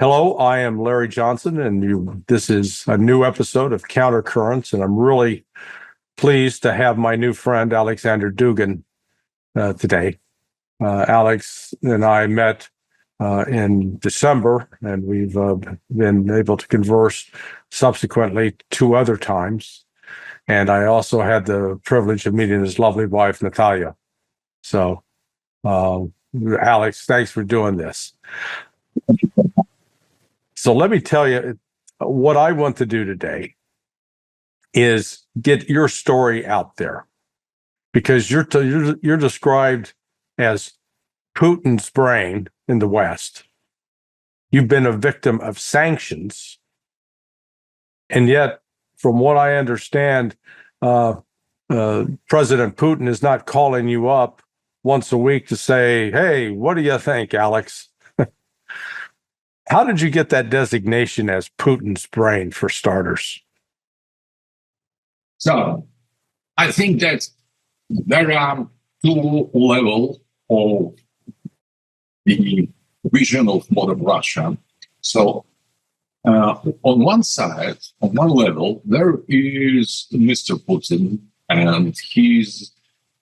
Hello, I am Larry Johnson, and this is a new episode of Countercurrents, and I'm really pleased to have my new friend, Alexander Dugin, today. Alex and I met in December, and we've been able to converse subsequently two other times. And I also had the privilege of meeting his lovely wife, Natalia. So, Alex, thanks for doing this. So let me tell you, what I want to do today is get your story out there, because you're described as Putin's brain in the West. You've been a victim of sanctions, and yet, from what I understand, President Putin is not calling you up once a week to say, "Hey, what do you think, Alex?" How did you get that designation as Putin's brain, for starters? So, I think that there are two levels of the vision of modern Russia. So, on one side, on one level, there is Mr. Putin and his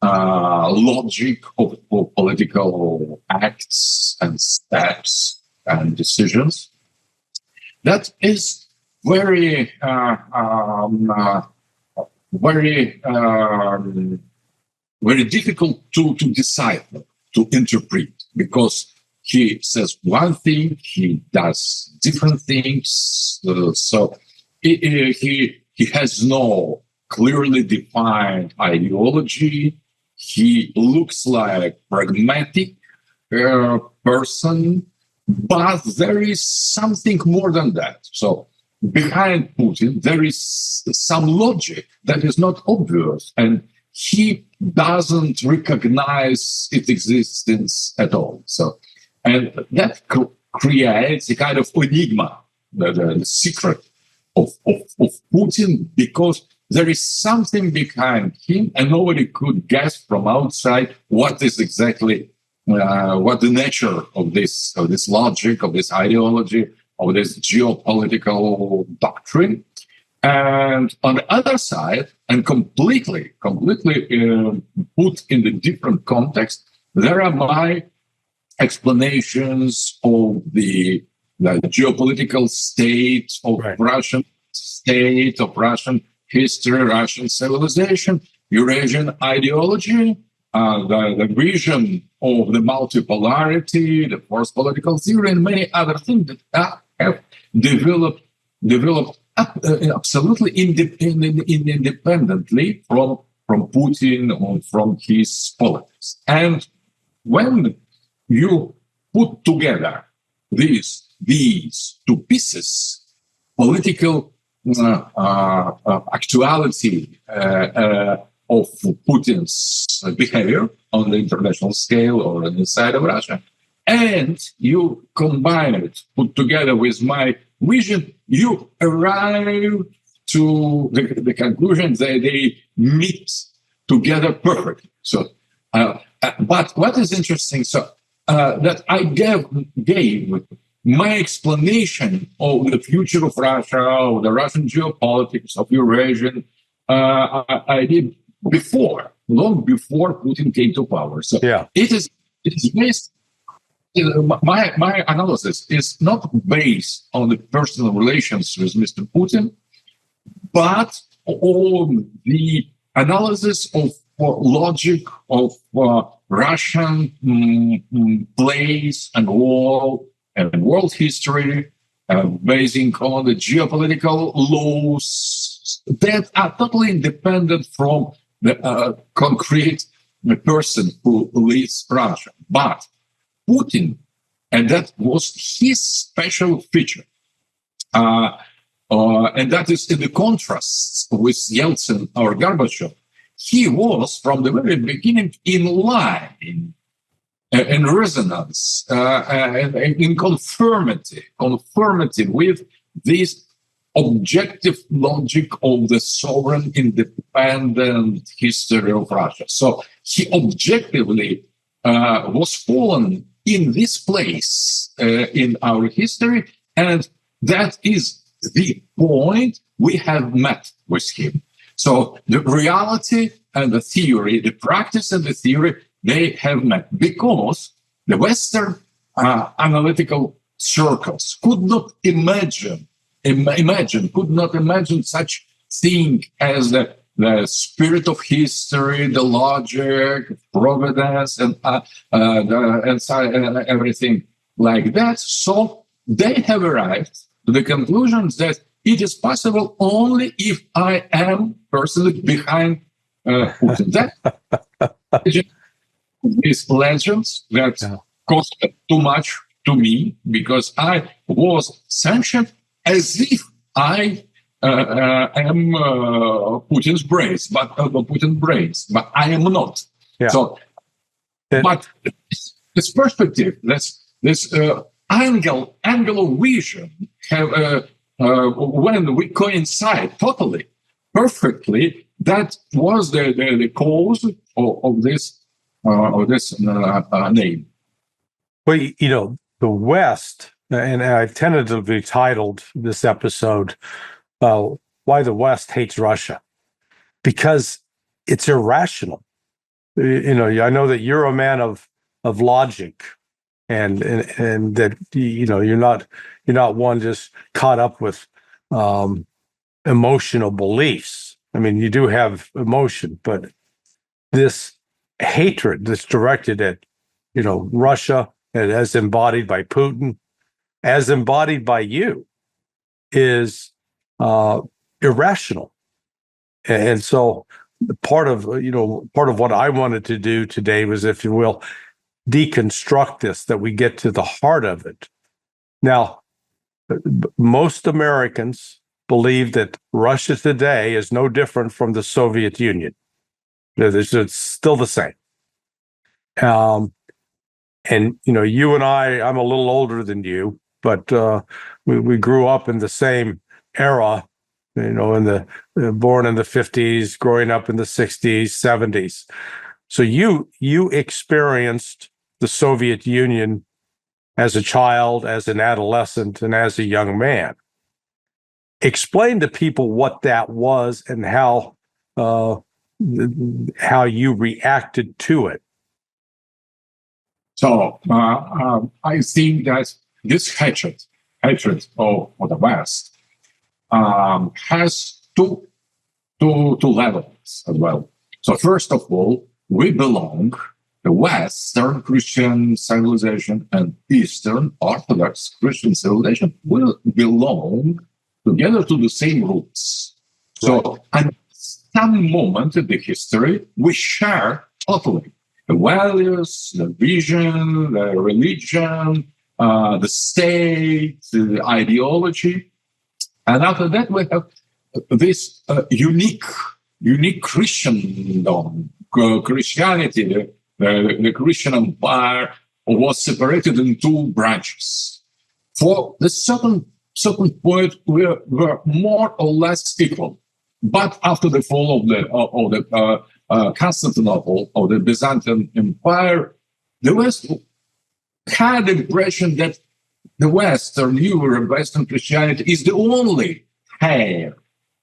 logic of political acts and steps and decisions. That is very difficult to decipher, to interpret, because he says one thing, he does different things. So he has no clearly defined ideology. He looks like a pragmatic person, but there is something more than that. So behind Putin, there is some logic that is not obvious, and he doesn't recognize its existence at all. So, and that creates a kind of enigma, the secret of Putin, because there is something behind him, and nobody could guess from outside what is exactly what the nature of this logic, of this ideology, of this geopolitical doctrine. And on the other side, and completely put in the different context, there are my explanations of the geopolitical state of Russian state, of Russian history, Russian civilization, Eurasian ideology, the vision of the multipolarity, the forced political theory, and many other things that have developed absolutely independently from Putin or from his politics. And when you put together these two pieces, political actuality of Putin's behavior on the international scale or inside of Russia, and you combine it, put together with my vision, you arrive to the conclusion that they meet together perfectly. So, but what is interesting, that I gave my explanation of the future of Russia, of the Russian geopolitics, of Eurasian, I did long before Putin came to power. So it is based. My analysis is not based on the personal relations with Mr. Putin, but on the analysis of logic of Russian place and role and world history, basing on the geopolitical laws that are totally independent from the concrete person who leads Russia. But Putin, and that was his special feature, and that is in the contrast with Yeltsin or Gorbachev. He was, from the very beginning, in line, in resonance, in conformity with this objective logic of the sovereign, independent history of Russia. So he objectively was fallen in this place in our history, And that is the point we have met with him. So the reality and the theory, the practice and the theory, they have met because the Western analytical circles could not imagine such thing as the spirit of history, the logic, providence, and everything like that. So they have arrived to the conclusion that it is possible only if I am personally behind Putin. That these legends that cost too much to me because I was sanctioned as if I am Putin's brains, but I am not. Yeah. So, but this perspective, this angle of vision, have when we coincide totally, perfectly, that was the cause of this name. Well, the West, and I tentatively titled this episode, Why the West Hates Russia, because it's irrational. I know that you're a man of logic, and that you're not one just caught up with emotional beliefs. I mean, you do have emotion, but this hatred that's directed at Russia, and as embodied by Putin, as embodied by you, is irrational. And so part of what I wanted to do today was, if you will, deconstruct this, that we get to the heart of it. Now, most Americans believe that Russia today is no different from the Soviet Union. It's still the same. And you and I'm a little older than you, but we grew up in the same era, born in the 50s, growing up in the 60s, 70s. So you experienced the Soviet Union as a child, as an adolescent, and as a young man. Explain to people what that was and how you reacted to it. So I think that this hatred of the West has two levels as well. So first of all, we belong, the Western Christian civilization and Eastern Orthodox Christian civilization will belong together to the same roots. So at some moment in the history, we share totally the values, the vision, the religion, the state, the ideology. And after that, we have this unique Christendom, Christianity. The Christian empire was separated in two branches. For the certain point, we were more or less equal. But after the fall of the Constantinople, of the Byzantine Empire, the West had the impression that the Western Europe, Western Christianity is the only heir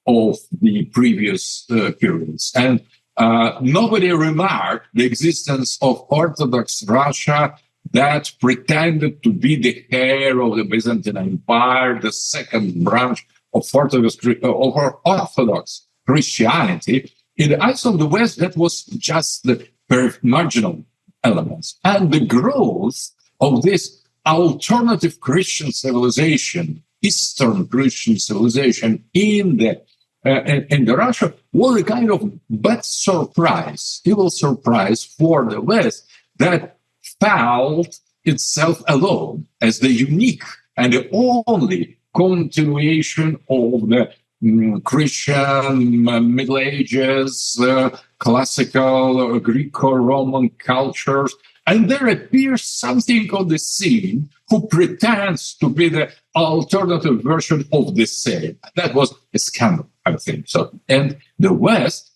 of the previous periods. And nobody remarked the existence of Orthodox Russia that pretended to be the heir of the Byzantine Empire, the second branch of Orthodox Christianity. In the eyes of the West, that was just the very marginal elements. And the growth of this alternative Christian civilization, Eastern Christian civilization in the Russia, was a kind of bad surprise, evil surprise for the West that felt itself alone as the unique and the only continuation of the Christian Middle Ages, classical Greco-Roman cultures. And there appears something on the scene who pretends to be the alternative version of the same. That was a scandal, I think. So, and the West,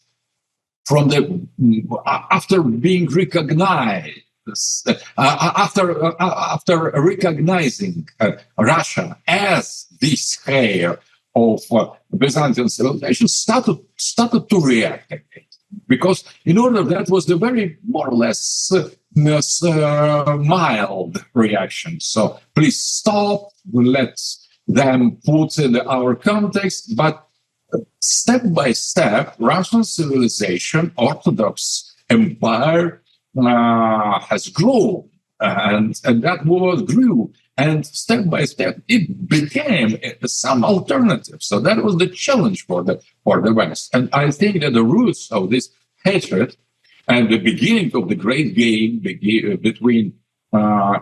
after being recognized after recognizing Russia as this heir of Byzantine civilization, started to react again. Because in order, that was the very more or less mild reaction. So please stop, let them put in our context. But step by step, Russian civilization, Orthodox empire has grown, and that war grew. And step by step, it became some alternative. So that was the challenge for the West. And I think that the roots of this hatred and the beginning of the great game between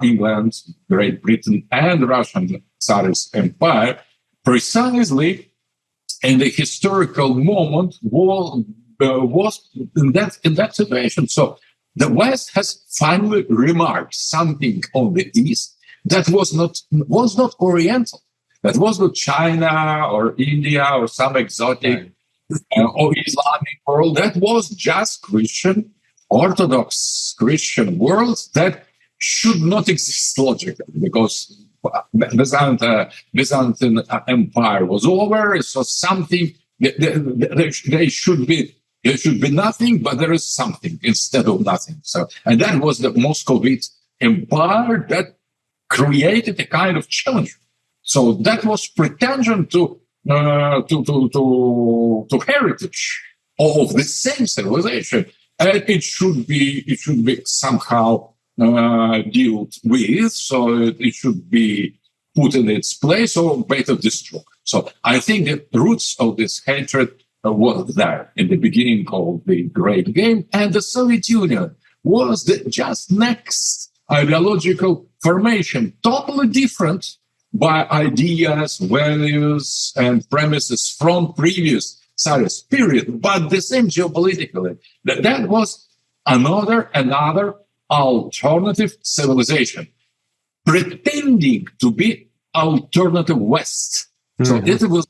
England, Great Britain, and Russian Tsarist Empire, precisely in the historical moment, was in that situation. So the West has finally remarked something on the East that was not Oriental, that was not China or India or some exotic or Islamic world. That was just Christian, Orthodox Christian world that should not exist logically, because Byzantine Empire was over. So something there should be nothing, but there is something instead of nothing. So, and that was the Muscovite Empire that created a kind of challenge. So that was pretension to heritage of the same civilization, and it should be somehow dealt with. So it should be put in its place or better destroyed. So I think the roots of this hatred was there in the beginning of the Great Game, and the Soviet Union was the just next ideological formation, totally different by ideas, values, and premises from previous Tsarist period, but the same geopolitically. That was another alternative civilization, pretending to be alternative West. So it was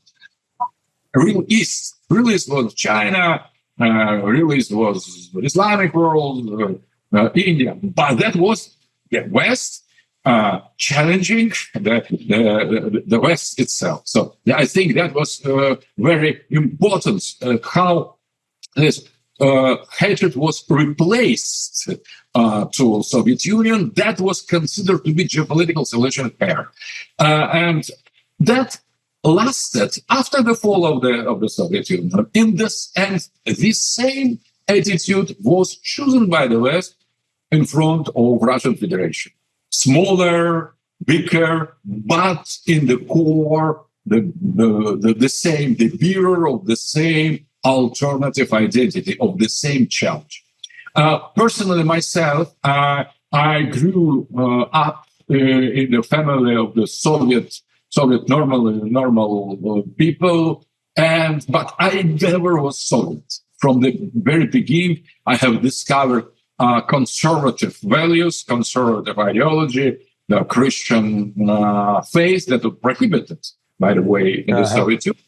real East. Real East was China, real East was Islamic world, India, but that was the West challenging the West itself. So I think that was very important, how this hatred was replaced to Soviet Union. That was considered to be geopolitical civilization pair, and that lasted after the fall of the Soviet Union. In this, and this same attitude was chosen by the West in front of Russian Federation. Smaller, bigger, but in the core, the same, the bearer of the same alternative identity, of the same challenge. Personally, myself, I grew up in the family of the Soviet normal people, but I never was Soviet. From the very beginning, I have discovered conservative values, conservative ideology, the Christian faith that was prohibited, by the way, in the Soviet Union.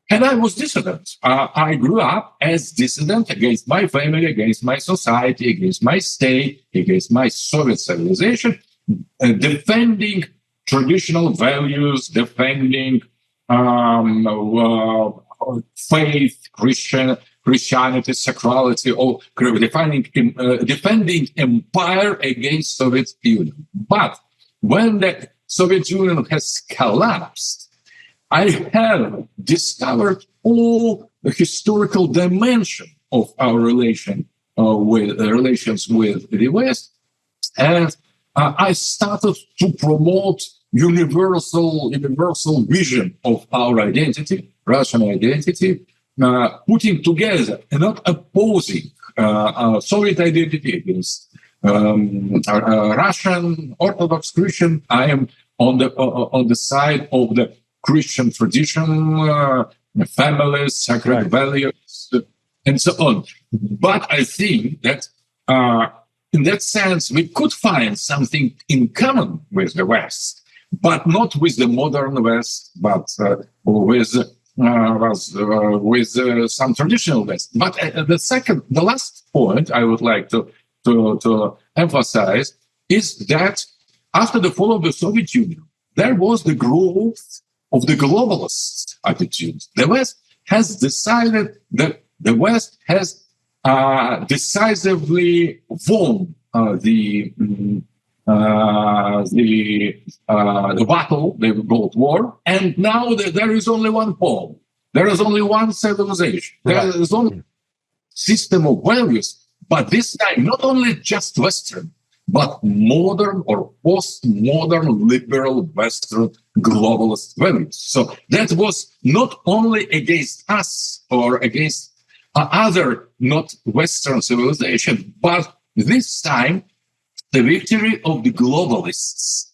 And I was dissident. I grew up as dissident against my family, against my society, against my state, against my Soviet civilization, defending traditional values, defending faith, Christianity, sacrality, or defending empire against Soviet Union. But when the Soviet Union has collapsed, I have discovered all the historical dimension of our relations with the West, and I started to promote universal vision of our identity, Russian identity, putting together and not opposing Soviet identity against Russian Orthodox Christian. I am on the side of the Christian tradition, families, sacred values, and so on. But I think that in that sense, we could find something in common with the West, but not with the modern West, but with some traditional West. But the last point I would like to to emphasize is that after the fall of the Soviet Union, there was the growth of the globalist attitude. The West has decided that the West has decisively won the battle, the Cold War, and now there is only one pole. There is only one civilization. There is only system of values, but this time not only just Western, but modern or postmodern liberal Western globalist values. So that was not only against us or against other not Western civilization, but this time the victory of the globalists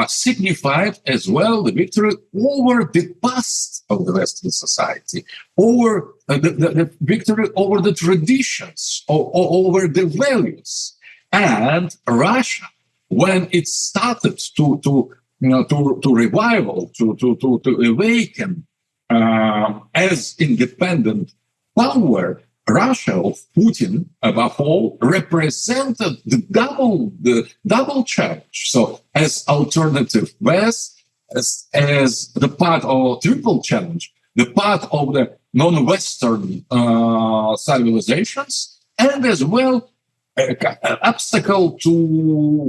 signified as well the victory over the past of the Western society, over the victory over the traditions, over the values. And Russia, when it started to revival, to awaken as independent power, Russia of Putin, above all, represented the double challenge. So, as alternative West, as the part of triple challenge, the part of the non-Western civilizations, and as well an obstacle to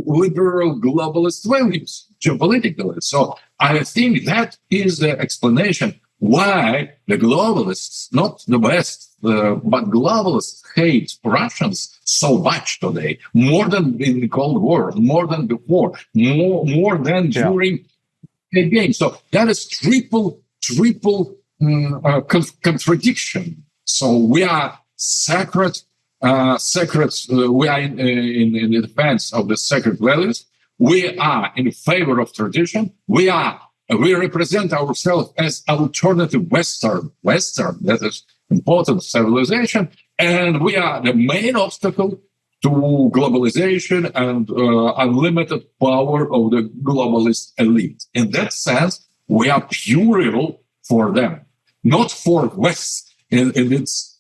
liberal globalist values geopolitically. So I think that is the explanation why the globalists, not the West, but globalists hate Russians so much today, more than in the Cold War, more than before, more than during the game. So that is triple contradiction. So we are sacred. We are in the defense of the sacred values. We are in favor of tradition. We represent ourselves as alternative Western, that is important civilization, and we are the main obstacle to globalization and unlimited power of the globalist elite. In that sense, we are pure evil for them, not for West in its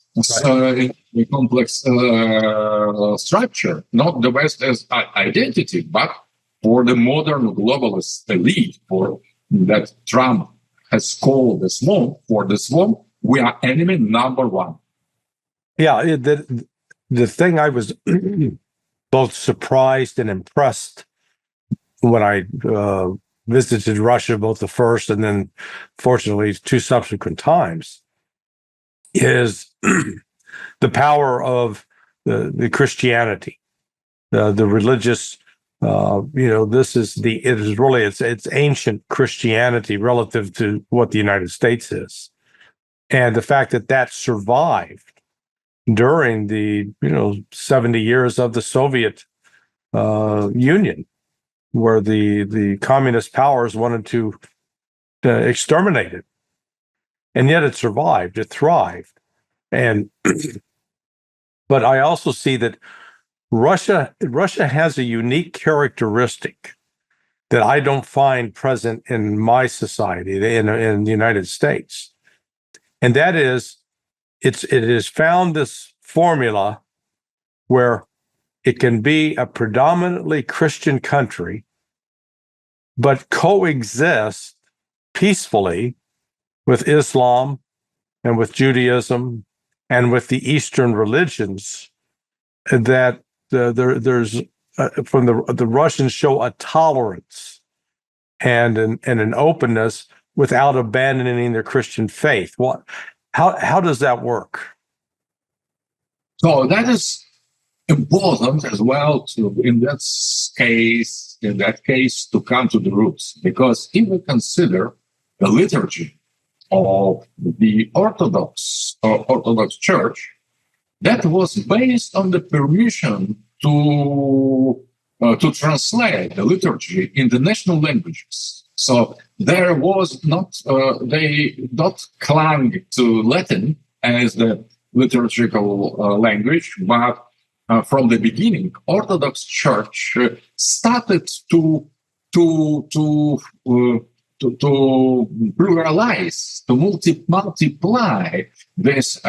in the complex structure, not the West as identity, but for the modern globalist elite, for that Trump has called the swamp. For the swamp, we are enemy number one. Yeah, the thing I was both surprised and impressed when I visited Russia, both the first and then, fortunately, 2 subsequent times, is the power of the Christianity, the religious. It's ancient Christianity relative to what the United States is, and the fact that survived during the 70 years of the Soviet Union, where the communist powers wanted to exterminate it. And yet it survived, it thrived. And but I also see that Russia has a unique characteristic that I don't find present in my society, in the United States. And that is, it has found this formula where it can be a predominantly Christian country, but coexist peacefully with Islam and with Judaism and with the Eastern religions, that there's from the Russians show a tolerance and an openness without abandoning their Christian faith. How does that work? So that is important as well in that case to come to the roots, because if we consider the liturgy of the Orthodox Church, that was based on the permission to translate the liturgy in the national languages. So there was not they not clung to Latin as the liturgical language, but from the beginning, Orthodox Church started to pluralize, to multiply this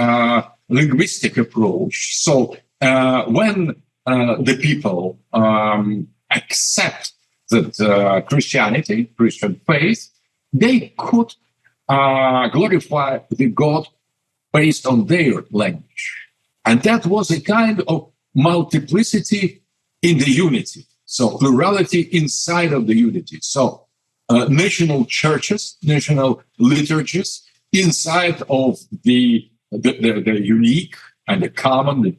linguistic approach. So when the people accept that Christian faith, they could glorify the God based on their language. And that was a kind of multiplicity in the unity. So plurality inside of the unity. So national churches, national liturgies inside of the unique and the common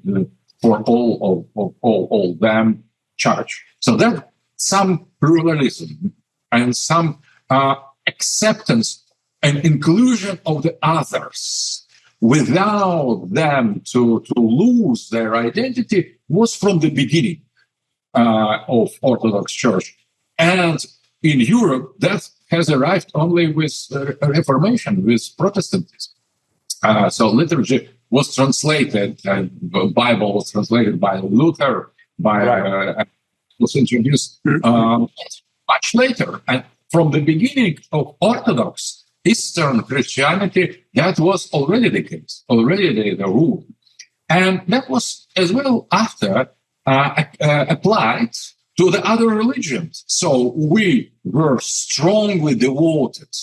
for all them church. So that some pluralism and some acceptance and inclusion of the others without them to lose their identity was from the beginning of Orthodox Church. And in Europe, that has arrived only with Reformation, with Protestantism. So liturgy was translated, the Bible was translated by Luther, was introduced much later. And from the beginning of Orthodox Eastern Christianity, that was already the case, already the rule. And that was as well after applied to the other religions. So we were strongly devoted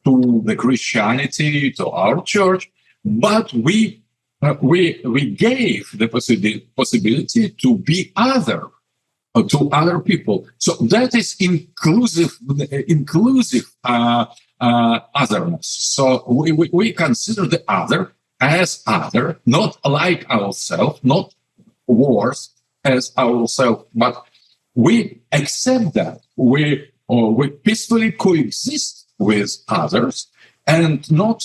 to the Christianity, to our church, but we gave the possibility to be other, to other people. So that is inclusive otherness. So we consider the other as other, not like ourselves, not worse as ourselves, but we accept that we peacefully coexist with others and not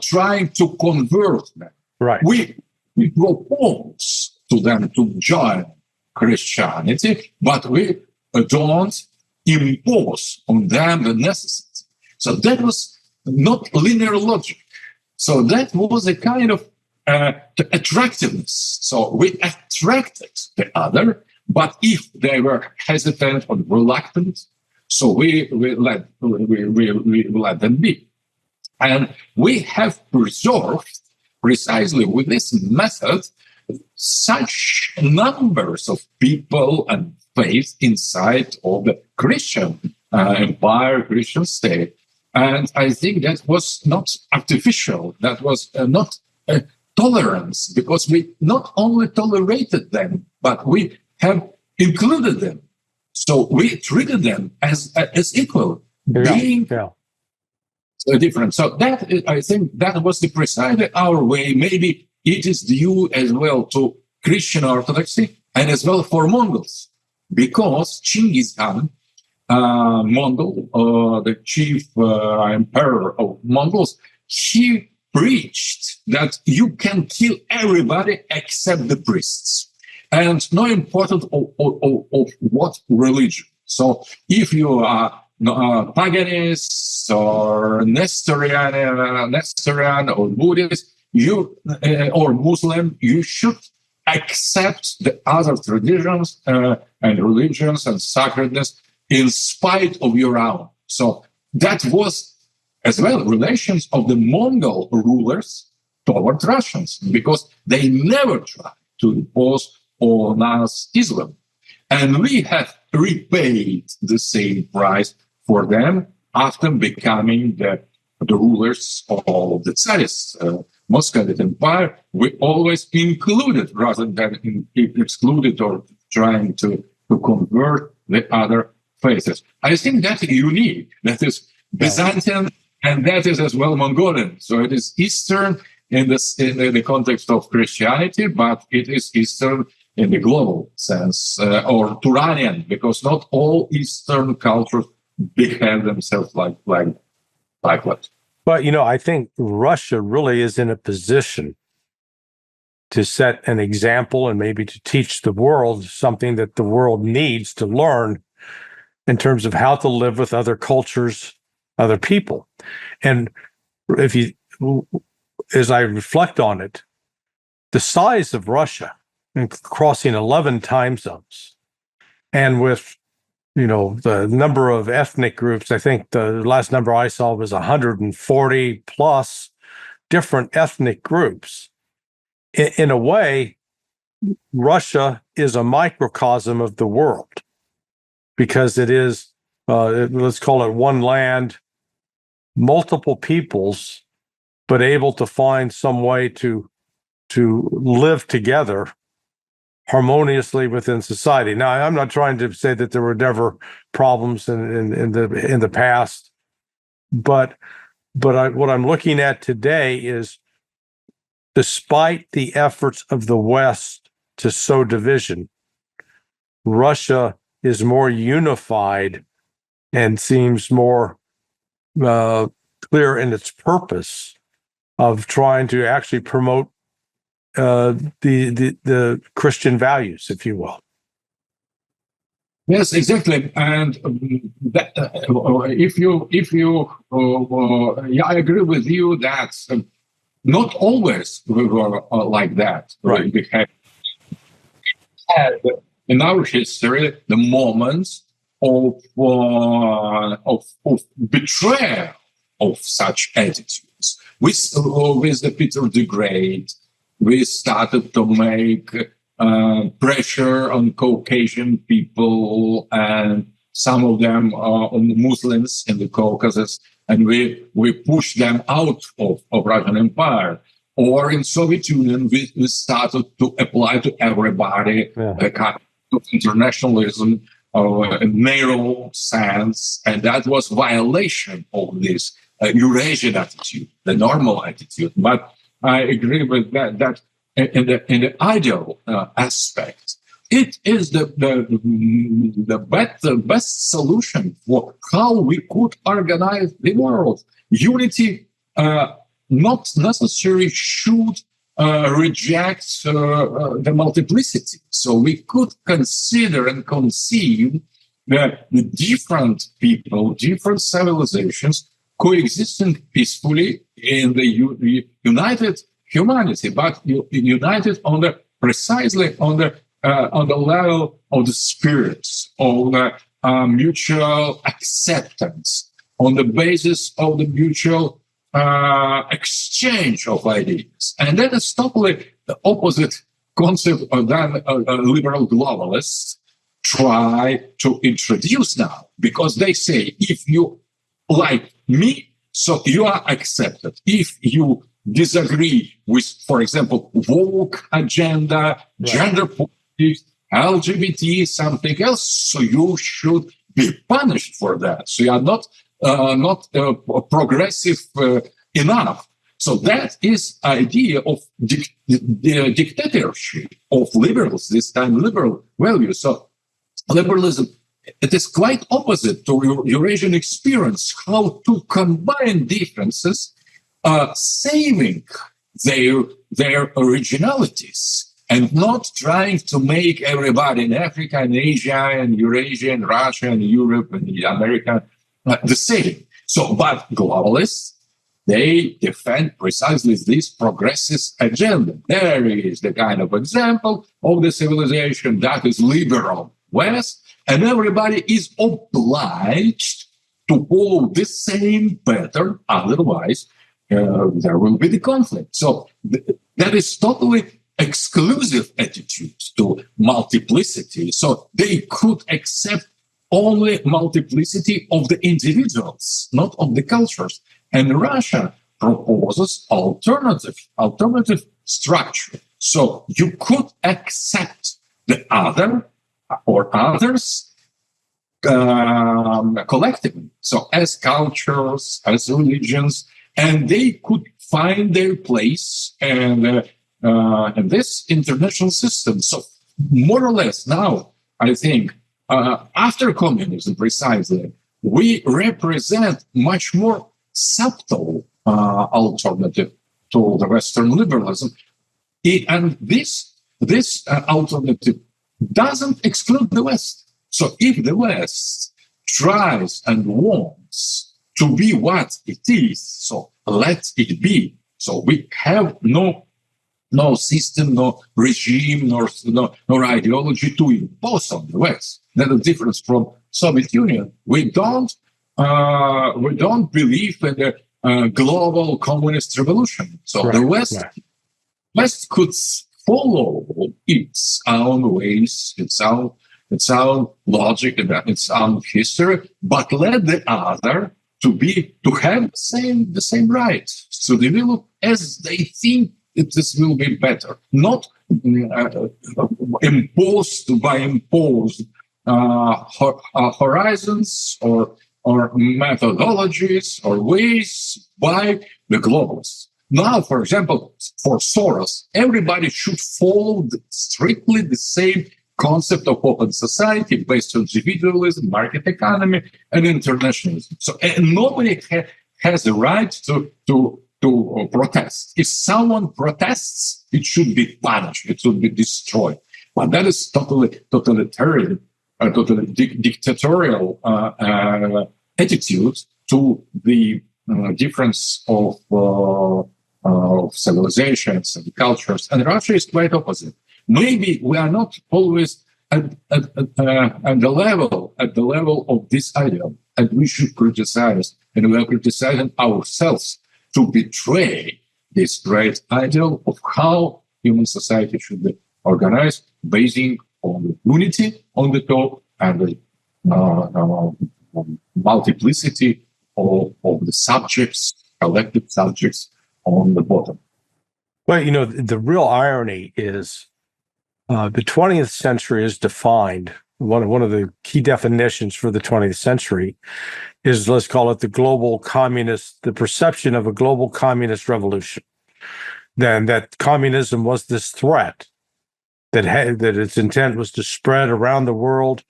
trying to convert them. Right. We propose to them to join Christianity, but we don't impose on them the necessity. So that was not linear logic. So that was a kind of attractiveness. So we attracted the other, but if they were hesitant or reluctant, so we let them be. And we have preserved precisely with this method such numbers of people and faith inside of the Christian empire, Christian state. And I think that was not artificial, that was not tolerance, because we not only tolerated them, but we have included them. So we treated them as equal, being different. So that, I think that was precisely our way. Maybe it is due as well to Christian Orthodoxy and as well for Mongols, because Chinggis Khan, Mongol, the chief emperor of Mongols, he preached that you can kill everybody except the priests, and not important of what religion. So if you are paganist or Nestorian or Buddhist, or Muslim, you should accept the other traditions and religions and sacredness in spite of your own. So that was as well relations of the Mongol rulers toward Russians, because they never tried to impose on us Islam. And we have repaid the same price for them after becoming the rulers of the Tsarist Moscovite Empire. We always included rather than excluded or trying to convert the other faiths. I think that's unique. That is Byzantine, and that is as well Mongolian. So it is Eastern in the context of Christianity, but it is Eastern in the global sense, or Turanian, because not all Eastern cultures behave themselves like that. But, I think Russia really is in a position to set an example and maybe to teach the world something that the world needs to learn in terms of how to live with other cultures, other people. And as I reflect on it, the size of Russia, crossing 11 time zones, and with the number of ethnic groups, I think the last number I saw was 140 plus different ethnic groups. In a way, Russia is a microcosm of the world because it is, let's call it one land, multiple peoples, but able to find some way to live together harmoniously within society. Now, I'm not trying to say that there were never problems in the past, but what I'm looking at today is, despite the efforts of the West to sow division, Russia is more unified and seems more clear in its purpose of trying to actually promote the Christian values, if you will. Yes, exactly. And that, yeah, I agree with you that not always we were like that. Right. We had in our history the moments of betrayal of such attitudes. With the Peter the Great, we started to make pressure on Caucasian people and some of them on Muslims in the Caucasus, and we pushed them out of Russian Empire. Or in Soviet Union, we started to apply to everybody a kind of internationalism in narrow sense, and that was violation of this Eurasian attitude, the normal attitude. But I agree with that in the ideal aspect, it is the best solution for how we could organize the world. Unity not necessarily should reject the multiplicity. So we could consider and conceive that the different people, different civilizations coexisting peacefully in the united humanity, but united precisely on the level of the spirits, on the mutual acceptance, on the basis of the mutual exchange of ideas. And that is totally the opposite concept of that liberal globalists try to introduce now, because they say, if you like me, so you are accepted. If you disagree with, for example, woke agenda, gender politics, LGBT, something else, so you should be punished for that. So you are not progressive enough. So that is idea of the dictatorship of liberals, this time liberal values. So liberalism, it is quite opposite to Eurasian experience, how to combine differences, saving their originalities, and not trying to make everybody in Africa and Asia and Eurasia and Russia and Europe and America the same. So, but globalists, they defend precisely this progressist agenda. There is the kind of example of the civilization that is liberal West, and everybody is obliged to follow the same pattern, otherwise there will be the conflict. So that is totally exclusive attitude to multiplicity. So they could accept only multiplicity of the individuals, not of the cultures. And Russia proposes alternative structure. So you could accept the other or others collectively. So as cultures, as religions, and they could find their place in this international system. So more or less now, I think, after communism, precisely, we represent much more subtle alternative to the Western liberalism. And this alternative doesn't exclude the West. So if the West tries and wants to be what it is, so let it be. So we have no system, no regime, nor ideology to impose on the West. That is different from Soviet Union. We don't believe in the global communist revolution. So the West could follow its own ways, its own logic, and its own history, but let the other to have the same rights to develop as they think this will be better, not imposed horizons or methodologies or ways by the globalists. Now, for example, for Soros, everybody should follow strictly the same concept of open society based on individualism, market economy, and internationalism. So nobody has the right to protest. If someone protests, it should be punished. It should be destroyed. But that is totally totalitarian, totally dictatorial attitude to the difference of civilizations and cultures. And Russia is quite opposite. Maybe we are not always at the level of this ideal, and we should criticize, and we are criticizing ourselves to betray this great ideal of how human society should be organized, basing on the unity on the top and the multiplicity of the subjects, collective subjects on the bottom. Well, the real irony is the 20th century is defined. One of the key definitions for the 20th century is, let's call it the perception of a global communist revolution. Then that communism was this threat that its intent was to spread around the world,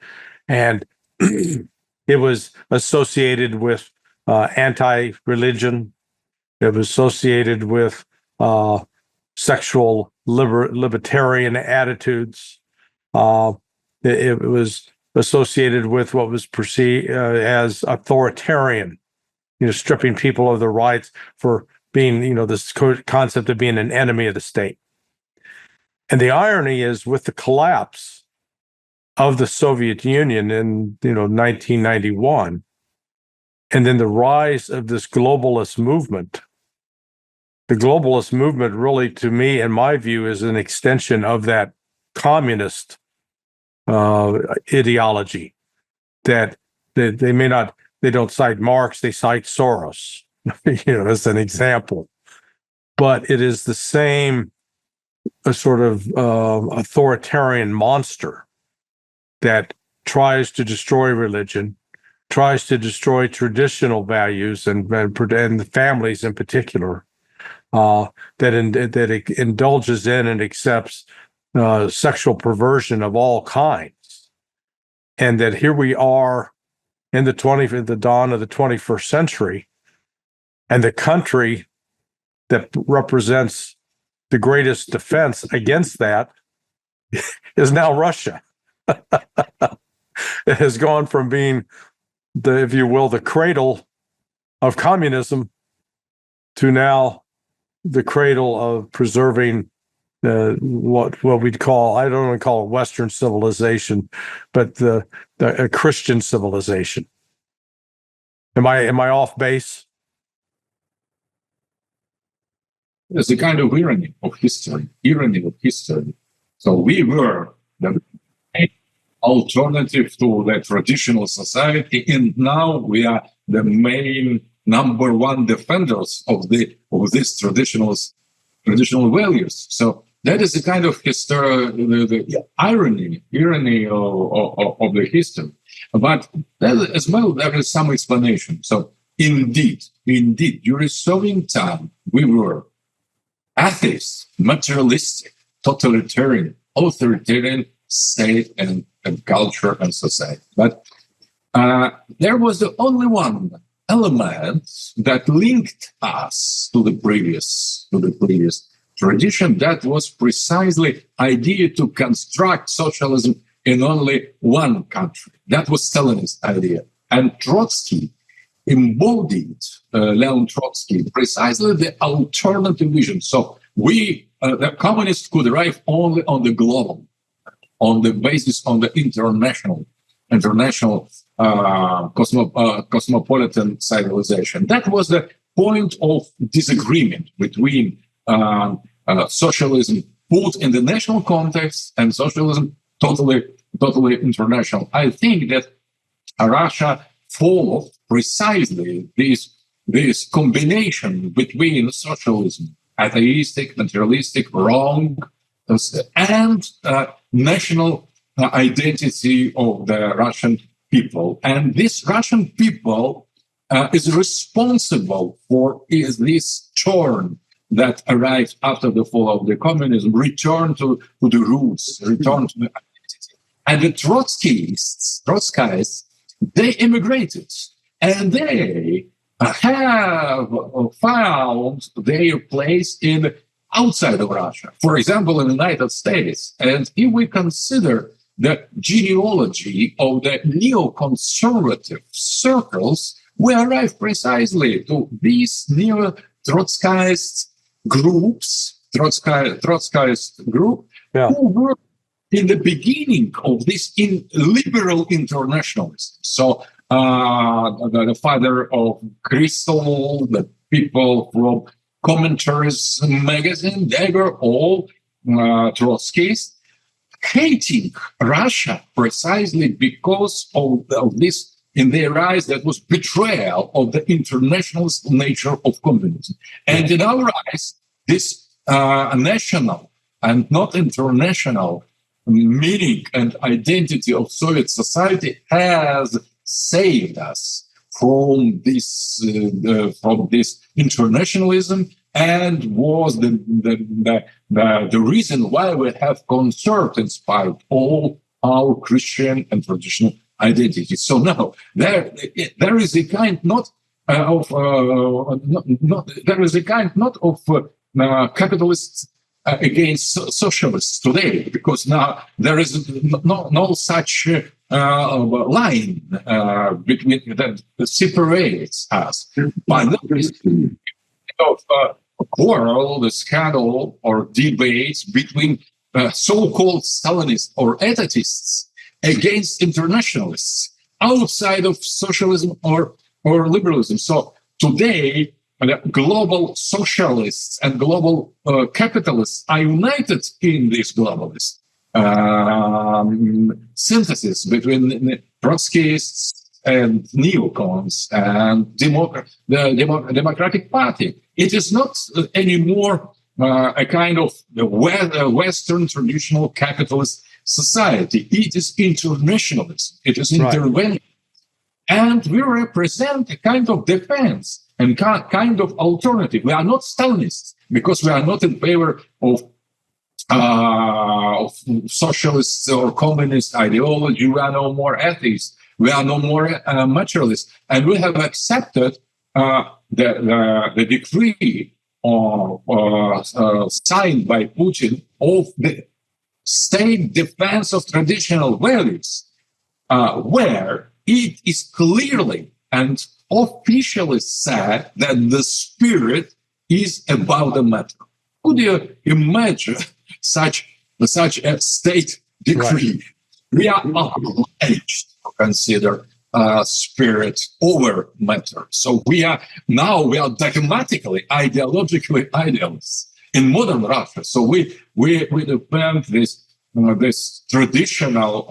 and it was associated with anti-religion. It was associated with sexual libertarian attitudes. It was associated with what was perceived as authoritarian, stripping people of their rights for being, this concept of being an enemy of the state. And the irony is, with the collapse of the Soviet Union in 1991, and then the rise of this globalist movement. The globalist movement really, to me, in my view, is an extension of that communist ideology. That they don't cite Marx, they cite Soros, as an example. But it is the same sort of authoritarian monster that tries to destroy religion, tries to destroy traditional values and the families in particular, that it indulges in and accepts sexual perversion of all kinds. And that here we are in the dawn of the 21st century, and the country that represents the greatest defense against that is now Russia. It has gone from being if you will, the cradle of communism to now the cradle of preserving what we'd call, I don't want to call it Western civilization, but a Christian civilization. Am I off base? It's a kind of irony of history. So we were the alternative to the traditional society, and now we are the main number one defenders of these traditional values. So that is a kind of the irony of the history. But as well, there is some explanation. So indeed, during Soviet time, we were atheists, materialistic, totalitarian, authoritarian state and culture and society. But there was the only one element that linked us to the previous tradition. That was precisely idea to construct socialism in only one country. That was Stalinist idea. And Trotsky embodied, Leon Trotsky, precisely the alternative vision. So the communists could arrive only on the global, on the basis on the international cosmopolitan civilization. That was the point of disagreement between socialism put in the national context and socialism totally international. I think that Russia followed precisely this combination between socialism, atheistic, materialistic, wrong, and national identity of the Russian people. And this Russian people is responsible for this turn that arrived after the fall of the communism, return to the roots, return to the identity. And the Trotskyists, they immigrated, and they have found their place in outside of Russia, for example, in the United States. And if we consider the genealogy of the neoconservative circles, we arrive precisely to these neo-Trotskyist groups, Trotskyist group, who were in the beginning of this liberal internationalism. So the father of Crystal, the people from Commentaries magazine, they were all Trotskyists, hating Russia precisely because of this, in their eyes, that was betrayal of the internationalist nature of communism. And in our eyes, this national and not international meaning and identity of Soviet society has saved us from this internationalism, and was the reason why we have conserved, in spite of all our Christian and traditional identity. So now there is a kind not of capitalists against socialists today, because now there is no such line between that separates us. But there is a quarrel, the scandal, or debates between so-called Stalinists or etatists against internationalists outside of socialism or liberalism. So today, global socialists and global capitalists are united in this globalist synthesis between Trotskyists and neocons and the Democratic Party. It is not anymore a kind of Western traditional capitalist society. It is internationalism. It is intervention. And we represent a kind of defense and kind of alternative. We are not Stalinists, because we are not in favor of socialist or communist ideology. We are no more atheists. We are no more materialists. And we have accepted the decree signed by Putin of the state defense of traditional values, where it is clearly and officially said that the spirit is above the matter. Could you imagine such a state decree? Right. We are obliged to consider spirit over matter. So we are dogmatically, ideologically idealists in modern Russia. So we defend this traditional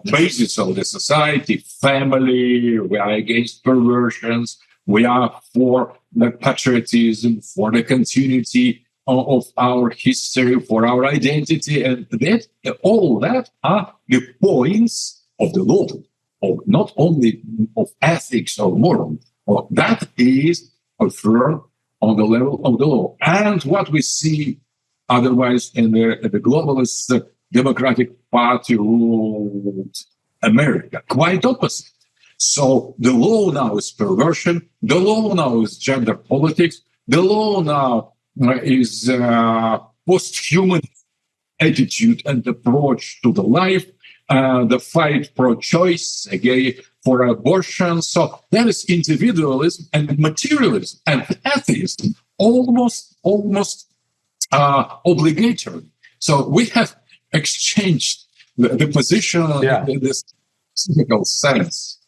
basis of the society, family. We are against perversions. We are for the patriotism, for the continuity of our history, for our identity, and that all that are the points of the law, of not only of ethics or moral. That is affirmed on the level of the law. And what we see otherwise in the globalist Democratic Party ruled America, quite opposite. So the law now is perversion. The law now is gender politics. The law now is post-human attitude and approach to the life. The fight pro-choice, again, for abortion. So that is individualism and materialism and atheism, almost obligatory. So we have exchanged the position in this cynical sense.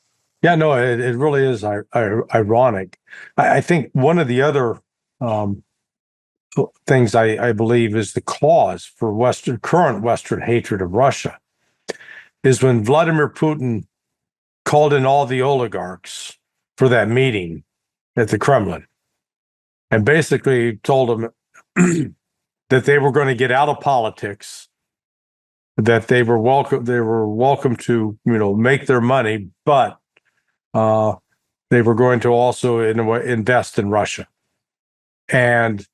Yeah, no, it really is ironic. I think one of the other things I believe is the cause for current Western hatred of Russia is when Vladimir Putin called in all the oligarchs for that meeting at the Kremlin and basically told them that they were going to get out of politics, that they were welcome to, make their money, but they were going to also invest in Russia. And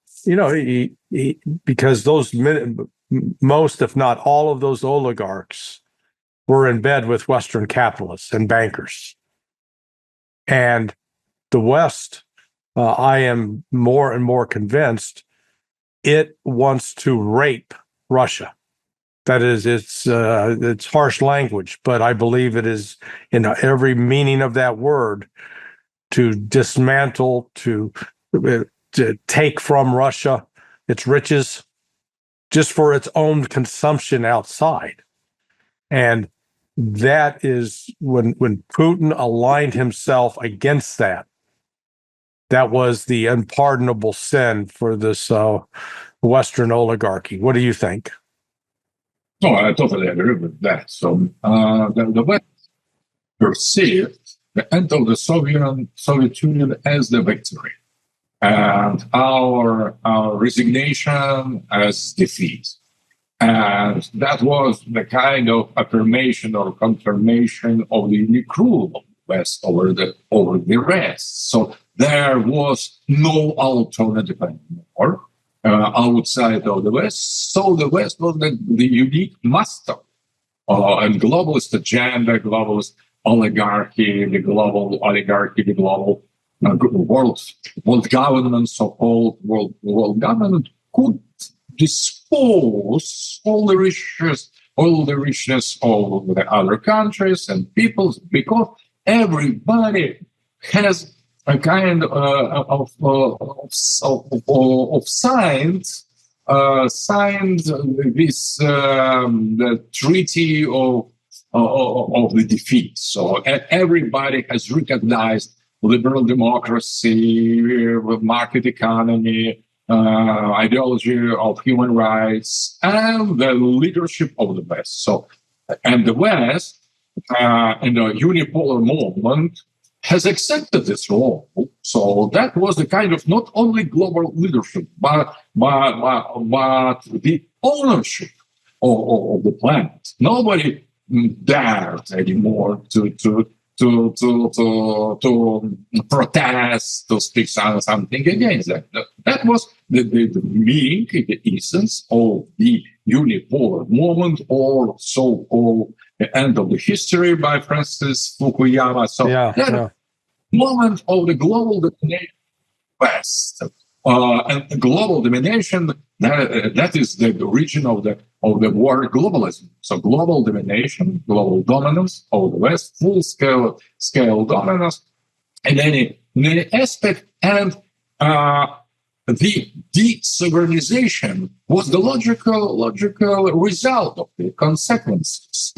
because most, if not all of those oligarchs were in bed with Western capitalists and bankers. And the West, I am more and more convinced, it wants to rape Russia. That is, it's harsh language, but I believe it is in every meaning of that word to dismantle, to take from Russia its riches just for its own consumption outside. And that is when Putin aligned himself against that. That was the unpardonable sin for this Western oligarchy. What do you think? No, I totally agree with that. So the West perceived the end of the Soviet Union as the victory, and our resignation as defeat. And that was the kind of affirmation or confirmation of the unique rule of the West over the rest. So there was no alternative anymore outside of the West. So the West was the unique master and globalist agenda, globalist oligarchy, the global oligarchy, the global world government, so-called world government could dispose all the richness of the other countries and peoples, because everybody has a kind of signed this the treaty of the defeat. So everybody has recognized liberal democracy, market economy, ideology of human rights, and the leadership of the West. So, and the West, in the unipolar movement, has accepted this role. So that was the kind of not only global leadership, but the ownership of the planet. Nobody dared anymore to protest, to speak something against that. That was the meaning, the essence of the unipolar movement, or so-called the end of the history by Francis Fukuyama. So moment of the global domination West. And global domination, that is the origin of the word globalism. So global domination, global dominance of the West, full scale dominance in any aspect, and the de-sovereignization was the logical result of the consequence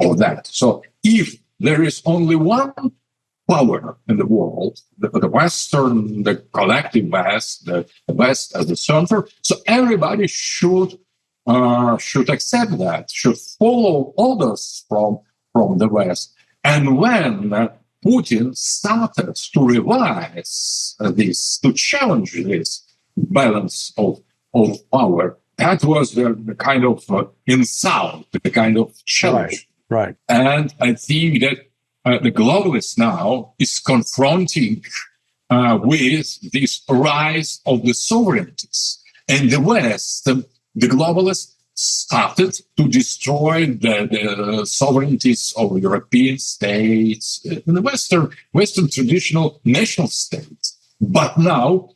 of that. So if there is only one power in the world, the Western, the collective West, the West as the center. So everybody should accept that, should follow orders from the West. And when Putin started to revise this, to challenge this balance of power, that was the kind of insult, the kind of challenge. Right. And I think that the globalists now is confronting with this rise of the sovereignties. And the West, the globalists started to destroy the sovereignties of European states and the Western traditional national states. But now,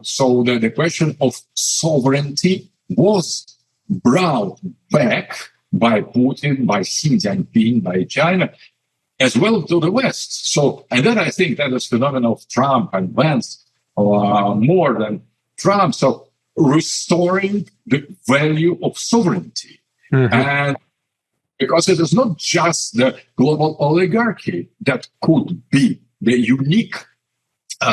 so the question of sovereignty was brought back by Putin, by Xi Jinping, by China, as well to the West. So, and then I think that is phenomenon of Trump and Vance more than Trump. So, restoring the value of sovereignty. Mm-hmm. And because it is not just the global oligarchy that could be the unique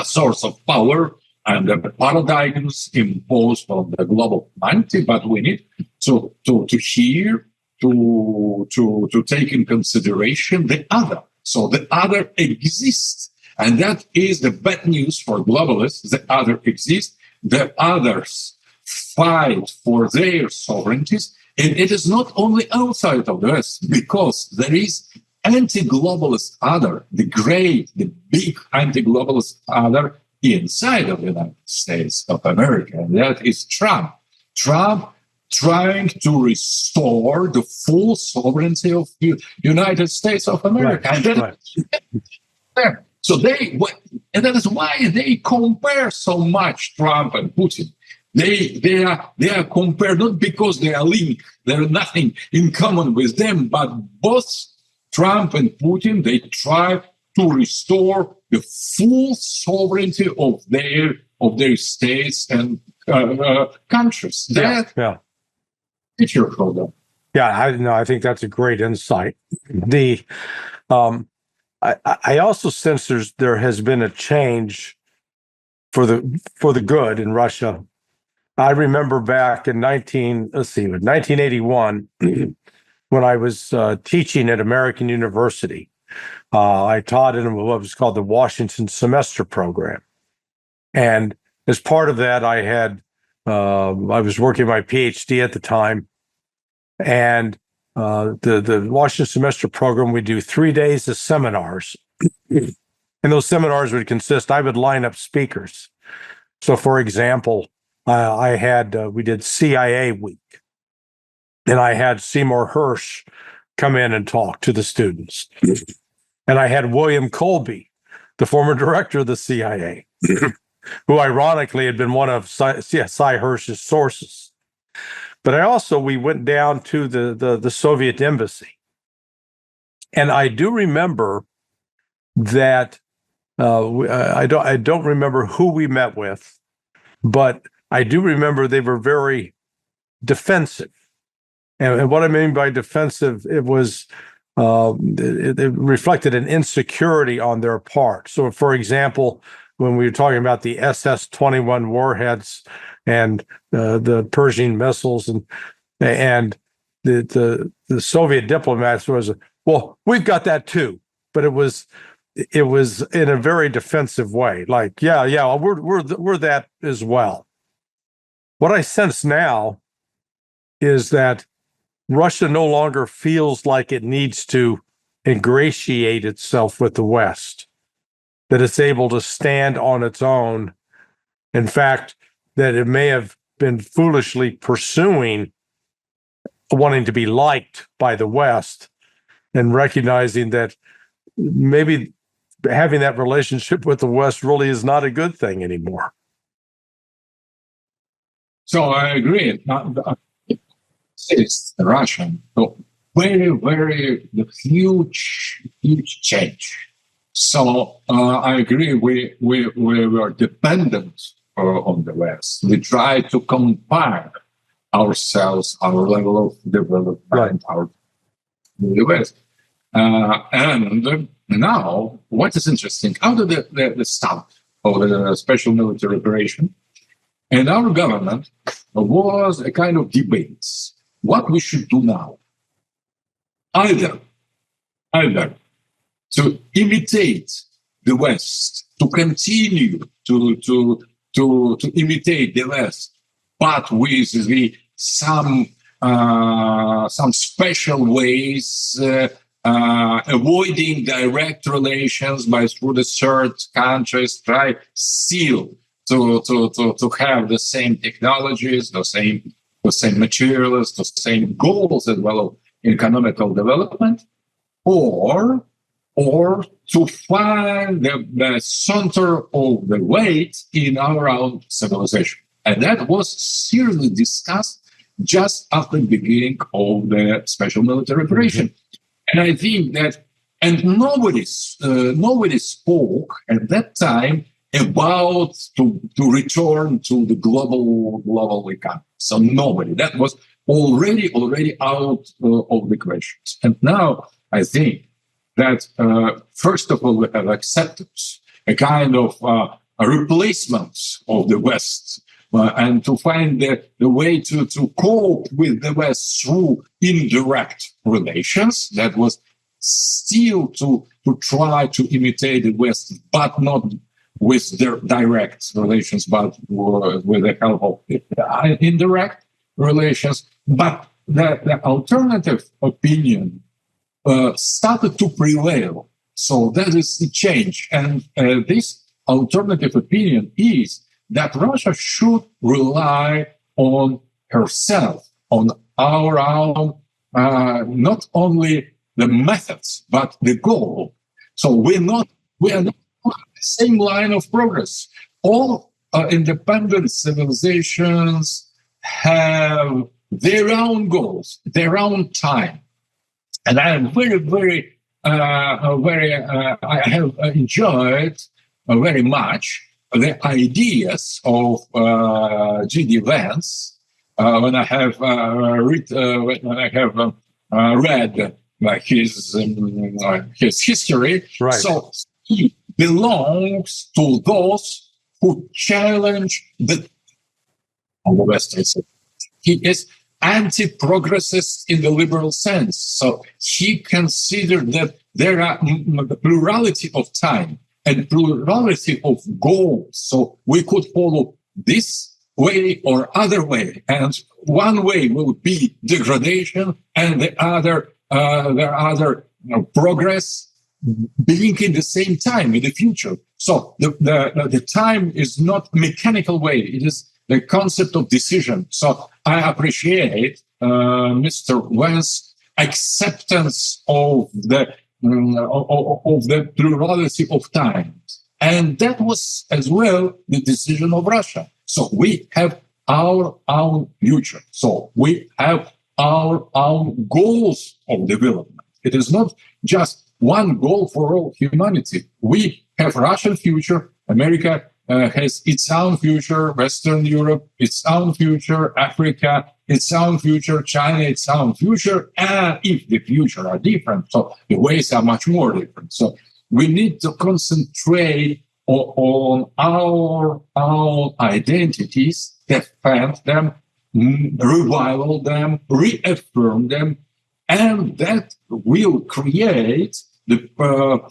source of power and the paradigms imposed on the global humanity, but we need to hear, to take in consideration the other. So the other exists, and that is the bad news for globalists. The other exists. The others fight for their sovereignties, and it is not only outside of the West, because there is anti-globalist other, the big anti-globalist other inside of the United States of America, and that is Trump. Trump trying to restore the full sovereignty of the United States of America. Right. So and that is why they compare so much Trump and Putin. They are compared not because they are linked, there is nothing in common with them, but both Trump and Putin, they try to restore the full sovereignty of their states and countries. Yeah. Picture for them. Yeah, I think that's a great insight. I also sense there has been a change for the good in Russia. I remember back in 1981, when I was teaching at American University. I taught in what was called the Washington Semester Program, and as part of that, I was working my PhD at the time, and the Washington Semester Program, we do 3 days of seminars, and those seminars would consist. I would line up speakers. So, for example, we did CIA Week, and I had Seymour Hersh come in and talk to the students. And I had William Colby, the former director of the CIA, who ironically had been one of Cy Hersh's sources. But we went down to the Soviet embassy. And I do remember that I don't remember who we met with, but I do remember they were very defensive. And what I mean by defensive, it was it reflected an insecurity on their part. So, for example, when we were talking about the SS-21 warheads and the Pershing missiles, and the Soviet diplomats was, well, we've got that too, but it was in a very defensive way, like, we're that as well. What I sense now is that Russia no longer feels like it needs to ingratiate itself with the West, that it's able to stand on its own. In fact, that it may have been foolishly pursuing wanting to be liked by the West, and recognizing that maybe having that relationship with the West really is not a good thing anymore. So I agree. It's Russian, so very huge change. So I agree. We were dependent on the West. We try to compare ourselves, our level of development, right, the West. And now, what is interesting, out of the start of the special military operation, and our government was a kind of debate. What we should do now? Either to imitate the West, to continue to imitate the West, but with some special ways, avoiding direct relations through the third countries, try still to have the same technologies, the same materials, the same goals as well of economical development, or to find the center of the weight in our own civilization. And that was seriously discussed just after the beginning of the special military operation. And I think that, and nobody spoke at that time about to return to the global economy. So nobody. That was already out of the questions. And now I think that first of all we have accepted a kind of replacement of the West and to find the way to cope with the West through indirect relations. That was still to try to imitate the West, but not with their direct relations, but with the help of indirect relations. But the alternative opinion started to prevail. So that is the change. And this alternative opinion is that Russia should rely on herself, on our own, not only the methods, but the goal. So we are not on the same line of progress. All independent civilizations have their own goals, their own time. And I am I have enjoyed very much the ideas of G.D. Vance when I have read his history. Right. So he belongs to those who challenge the Western civilization. He is anti-progressist in the liberal sense. So he considered that there are the plurality of time and plurality of goals. So we could follow this way or other way. And one way will be degradation and the other progress being in the same time in the future. So the time is not mechanical way. It is the concept of decision. So I appreciate Mr. Vance's acceptance of the plurality of time. And that was as well the decision of Russia. So we have our own future. So we have our own goals of development. It is not just one goal for all humanity. We have Russian future, America has its own future, Western Europe, its own future, Africa, its own future, China, its own future. And if the future are different, so the ways are much more different. So we need to concentrate on our own identities, defend them, revival them, reaffirm them, and that will create the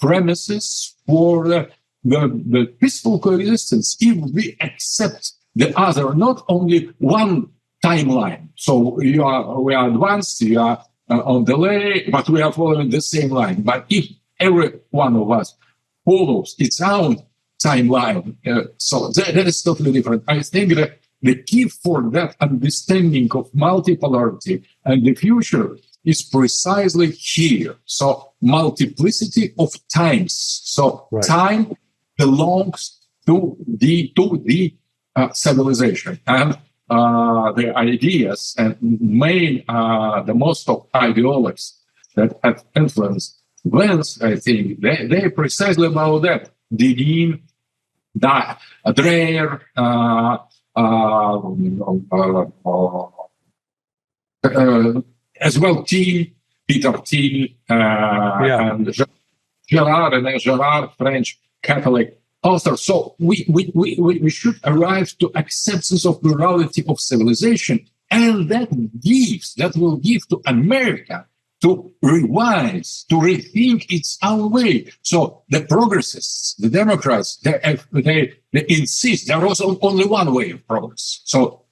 premises for the peaceful coexistence if we accept the other, not only one timeline. So we are advanced, you are on delay, but we are following the same line. But if every one of us follows its own timeline, so that is totally different. I think that the key for that understanding of multipolarity and the future is precisely here. So multiplicity of times. So right. Time belongs to the civilization, and the ideas and the most of ideologues that have influenced Vance, I think they precisely about that. Dugin, Dreyer, as well Peter Thiel, and Gerard, French Catholic author. So we should arrive to acceptance of plurality of civilization, and that will give to America to revise, to rethink its own way. So the progressists, the Democrats, they insist there was only one way of progress. So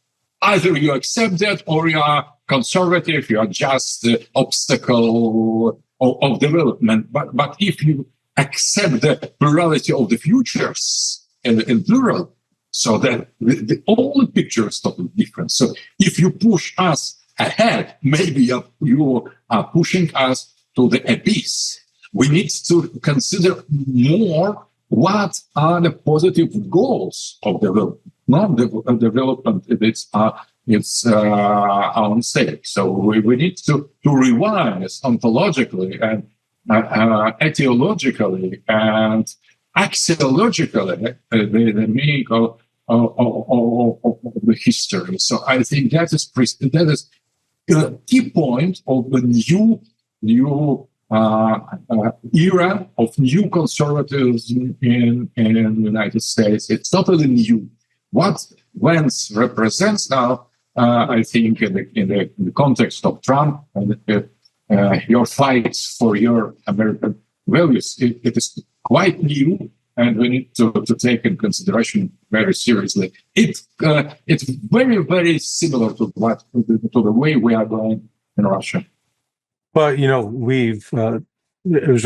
either you accept that or you are conservative, you are just the obstacle of development. But if you accept the plurality of the futures in plural, so that the whole picture is totally different. So if you push us ahead, maybe you are pushing us to the abyss. We need to consider more what are the positive goals of development, not development its own sake. So we need to revise ontologically and etiologically and axiologically the meaning of the history. So I think that is a key point of the new era of new conservatism in the United States. It's totally new. What Vance represents now, I think, in the context of Trump and your fights for your American values, it is quite new, and we need to take in consideration very seriously. It's very, very similar to the way we are going in Russia. Well, as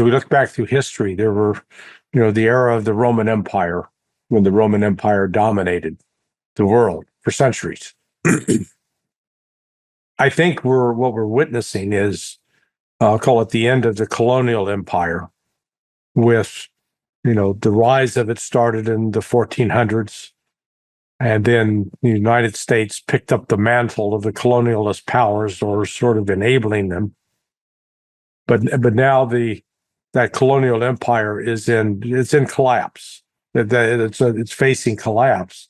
we look back through history, there were, the era of the Roman Empire, when the Roman Empire dominated the world for centuries. I think what we're witnessing is, I'll call it the end of the colonial empire, with, the rise of it started in the 1400s. And then the United States picked up the mantle of the colonialist powers, or sort of enabling them. But now that colonial empire is in collapse. It's facing collapse,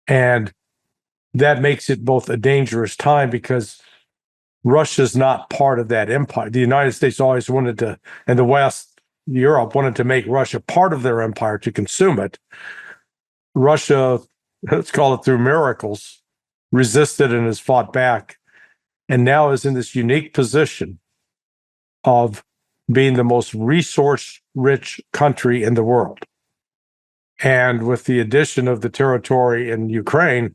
and that makes it both a dangerous time because Russia's not part of that empire. The United States always wanted to, and the West, Europe wanted to make Russia part of their empire to consume it. Russia, let's call it through miracles, resisted and has fought back, and now is in this unique position of being the most resource-rich country in the world. And with the addition of the territory in Ukraine,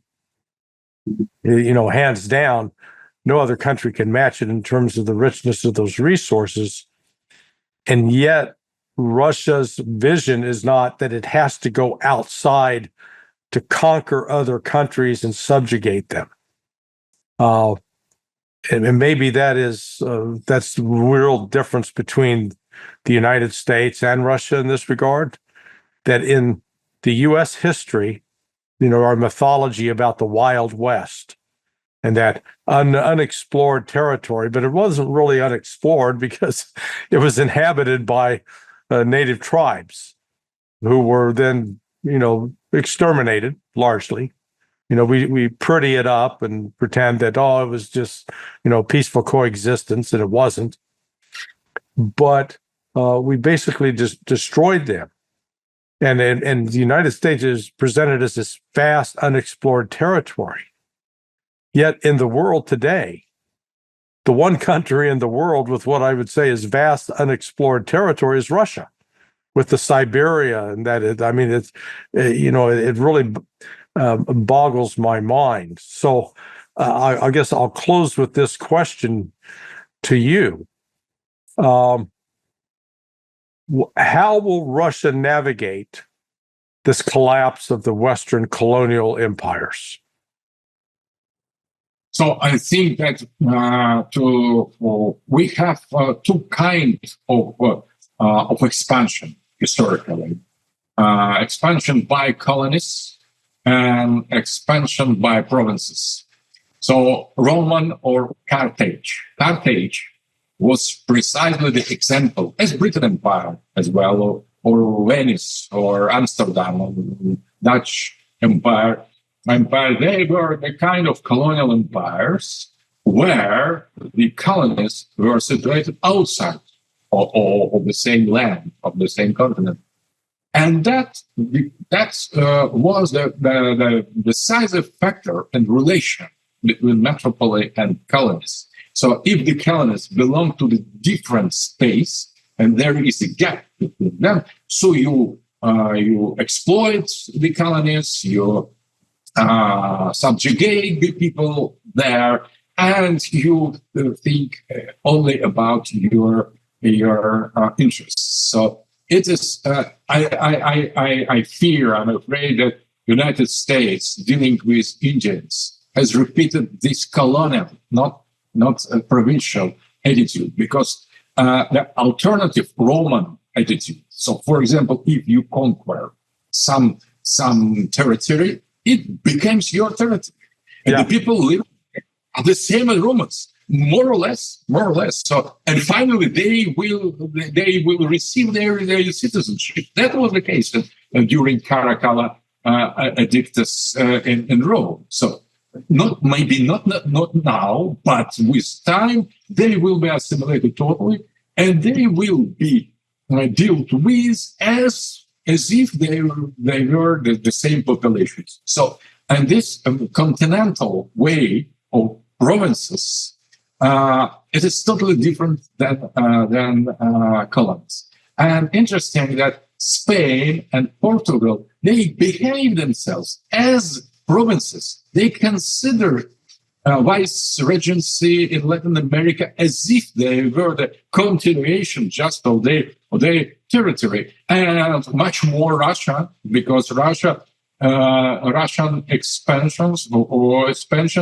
hands down, no other country can match it in terms of the richness of those resources. And yet, Russia's vision is not that it has to go outside to conquer other countries and subjugate them. And maybe that's the real difference between the United States and Russia in this regard, that in the U.S. history, our mythology about the Wild West and that unexplored territory, but it wasn't really unexplored because it was inhabited by native tribes who were then, exterminated largely. We pretty it up and pretend that, it was just, peaceful coexistence, and it wasn't. But we basically just destroyed them. And the United States is presented as this vast, unexplored territory. Yet in the world today, the one country in the world with what I would say is vast, unexplored territory is Russia, with the Siberia, and it really boggles my mind. So I guess I'll close with this question to you. How will Russia navigate this collapse of the Western colonial empires? So I think that we have two kinds of expansion historically: expansion by colonies and expansion by provinces. So Roman or Carthage was precisely the example, as Britain Empire as well, or Venice or Amsterdam, or Dutch Empire. They were the kind of colonial empires where the colonies were situated outside of the same land, of the same continent. And that was the decisive factor in relation between metropole and colonies. So if the colonies belong to the different space and there is a gap between them, so you exploit the colonies, you subjugate the people there, and you think only about your interests. So it is. I fear. I'm afraid that United States dealing with Indians has repeated this colonial, not a provincial attitude, because the alternative Roman attitude. So, for example, if you conquer some territory, it becomes your territory, and the people live are the same as Romans, more or less. So, and finally, they will receive their citizenship. That was the case during Caracalla edictus in Rome. So, not now, but with time they will be assimilated totally, and they will be dealt with as if they were the same populations. So, and this continental way of provinces, it is totally different than colonies. And interesting that Spain and Portugal, they behave themselves as provinces. They consider vice regency in Latin America as if they were the continuation just of their territory, and much more Russia, because Russian expansion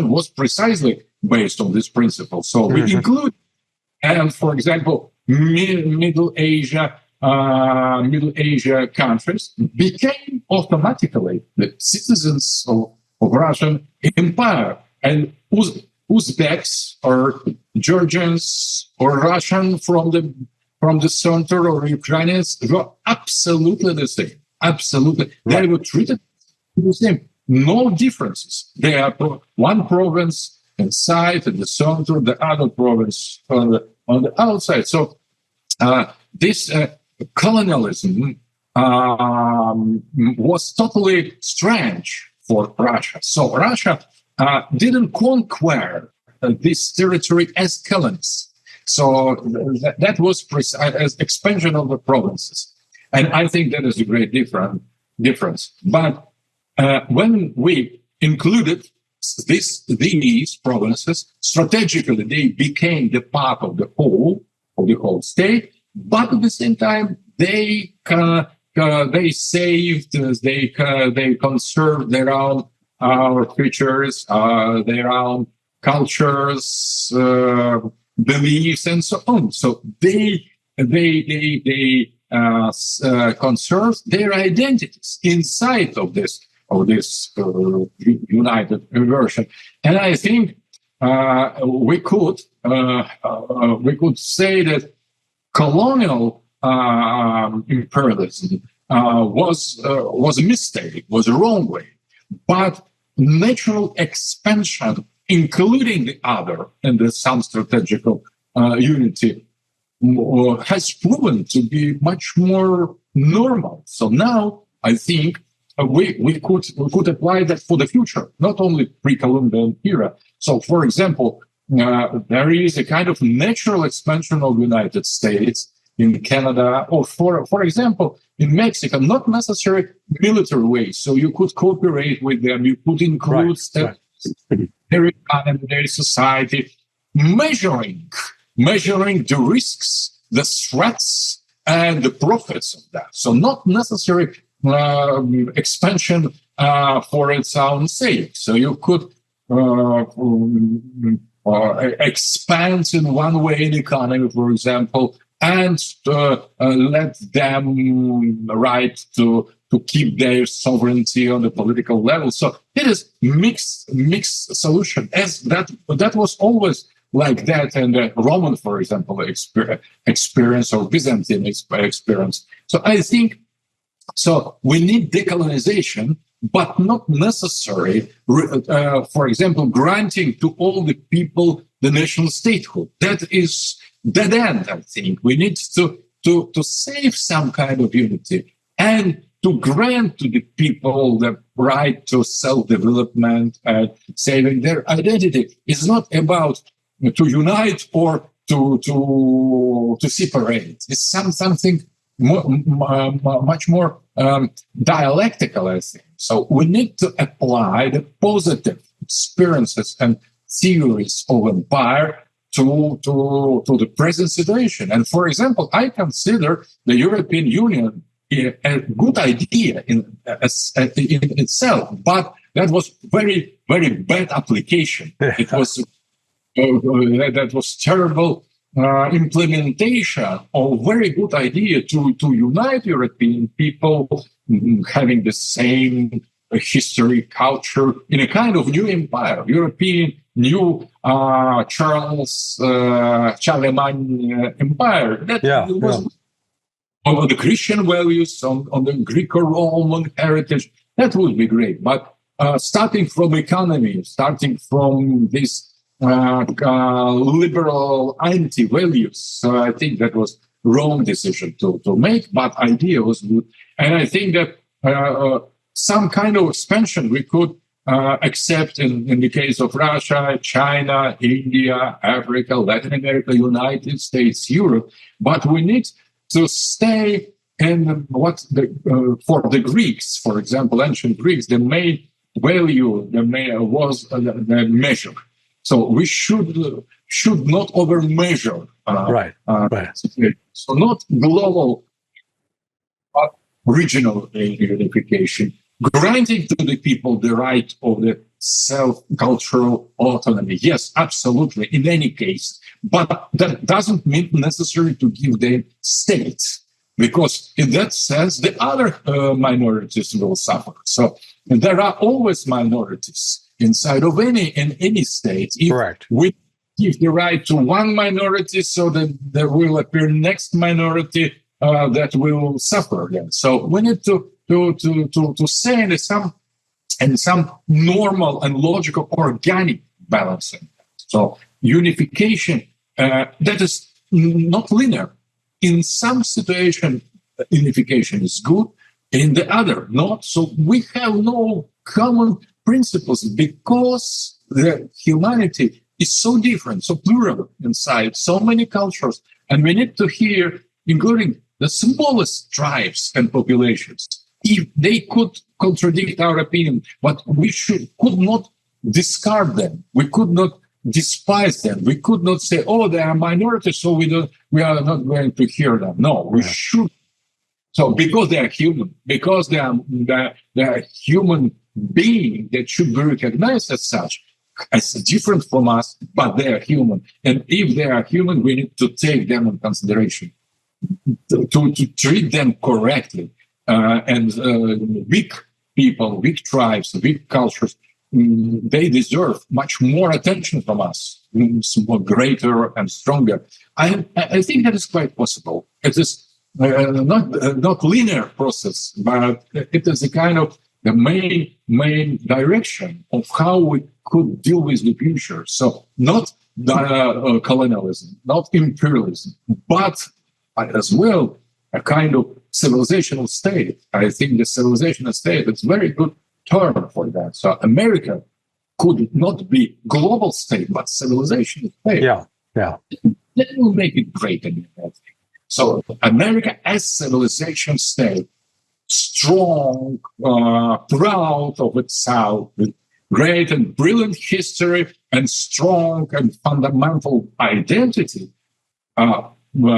was precisely based on this principle. So we include, and for example, Middle Asia countries became automatically the citizens of Russian Empire, and Uzbeks or Georgians or Russian from the center or Ukrainians were absolutely the same. Absolutely, they were treated the same. No differences. They are one province inside the center, the other province on the outside. So this colonialism was totally strange for Russia. So Russia didn't conquer this territory as colonies. So that was as expansion of the provinces. And I think that is a great difference. But when we included these provinces, strategically they became the part of the whole state. But at the same time, they saved, they conserved their own features, their own cultures, beliefs, and so on. So they conserved their identities inside of this united version. And I think we could say that colonial imperialism was a mistake, was a wrong way, but natural expansion, including the other and some strategical unity, has proven to be much more normal. So now I think we could apply that for the future, not only pre-Columbian era. So, for example, there is a kind of natural expansion of the United States in Canada, or for example, in Mexico, not necessarily military ways. So you could cooperate with them. You could include their economy, their society, measuring the risks, the threats, and the profits of that. So not necessarily expansion for its own sake. So you could expand in one way in economy, for example, and let them right to keep their sovereignty on the political level. So it is mixed solution, as that was always like that in the Roman, for example, experience or Byzantine experience. So I think we need decolonization, but not necessary, for example, granting to all the people the national statehood. That is dead end, I think. We need to save some kind of unity and to grant to the people the right to self-development and saving their identity. It's not about to unite or to separate. It's something much more dialectical, I think. So we need to apply the positive experiences and theories of empire to the present situation. And for example, I consider the European Union a good idea in itself, but that was very, very bad application. It was that was terrible implementation of very good idea to unite European people having the same history, culture in a kind of new empire, European new Charlemagne empire. That was on the Christian values, on the Greco-Roman heritage. That would be great. But starting from economy, starting from this liberal anti-values. So I think that was wrong decision to make, but idea was good. And I think that some kind of expansion we could accept in the case of Russia, China, India, Africa, Latin America, United States, Europe. But we need to stay in what for the Greeks, for example, ancient Greeks, the main value was the measure. So we should not over measure. Right. So not global, but regional unification, granting to the people the right of the self-cultural autonomy. Yes, absolutely, in any case. But that doesn't mean necessary to give them states, because in that sense, the other minorities will suffer. So there are always minorities inside of any state. If Correct. we give the right to one minority, so that there will appear next minority that will suffer again. So we need to say in some normal and logical organic balancing. So unification that is not linear. In some situation, unification is good. In the other, not. So we have no common principles because the humanity is so different, so plural inside, so many cultures. And we need to hear, including the smallest tribes and populations, if they could contradict our opinion, but we could not discard them. We could not despise them. We could not say, oh, they are minorities, so we are not going to hear them. No, we should. So because they are human, because they are human being that should be recognized as such, as different from us, but they are human. And if they are human, we need to take them in consideration, to treat them correctly. And weak people, weak tribes, weak cultures, they deserve much more attention from us, greater and stronger. I think that is quite possible. It is not linear process, but it is a kind of the main direction of how we could deal with the future. So not colonialism, not imperialism, but as well a kind of civilizational state. I think the civilizational state is a very good term for that. So America could not be global state, but civilizational state. Yeah. That will make it great again. So America as civilization state, strong, proud of itself, with great and brilliant history and strong and fundamental identity,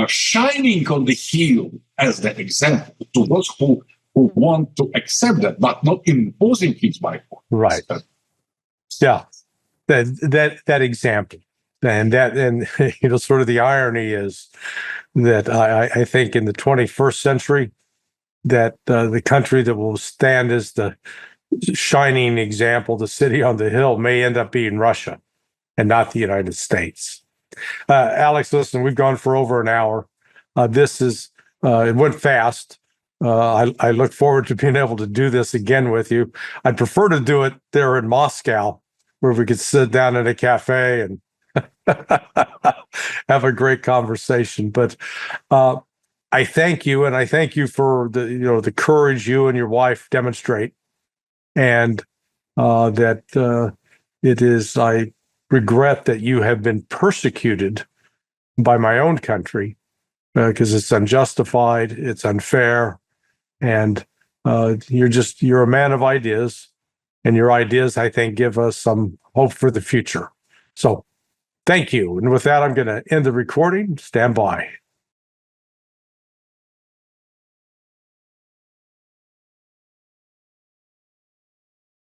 shining on the hill as the example to those who want to accept that, but not imposing his by force. Right. Yeah. That example. And sort of the irony is that I think in the 21st century, that the country that will stand as the shining example, the city on the hill, may end up being Russia and not the United States. Alex, listen, we've gone for over an hour. It went fast. I look forward to being able to do this again with you. I'd prefer to do it there in Moscow, where we could sit down at a cafe and have a great conversation. But I thank you, and I thank you for the courage you and your wife demonstrate, and that it is. I regret that you have been persecuted by my own country because it's unjustified, it's unfair, and you're a man of ideas, and your ideas, I think, give us some hope for the future. So thank you. And with that, I'm going to end the recording. Stand by.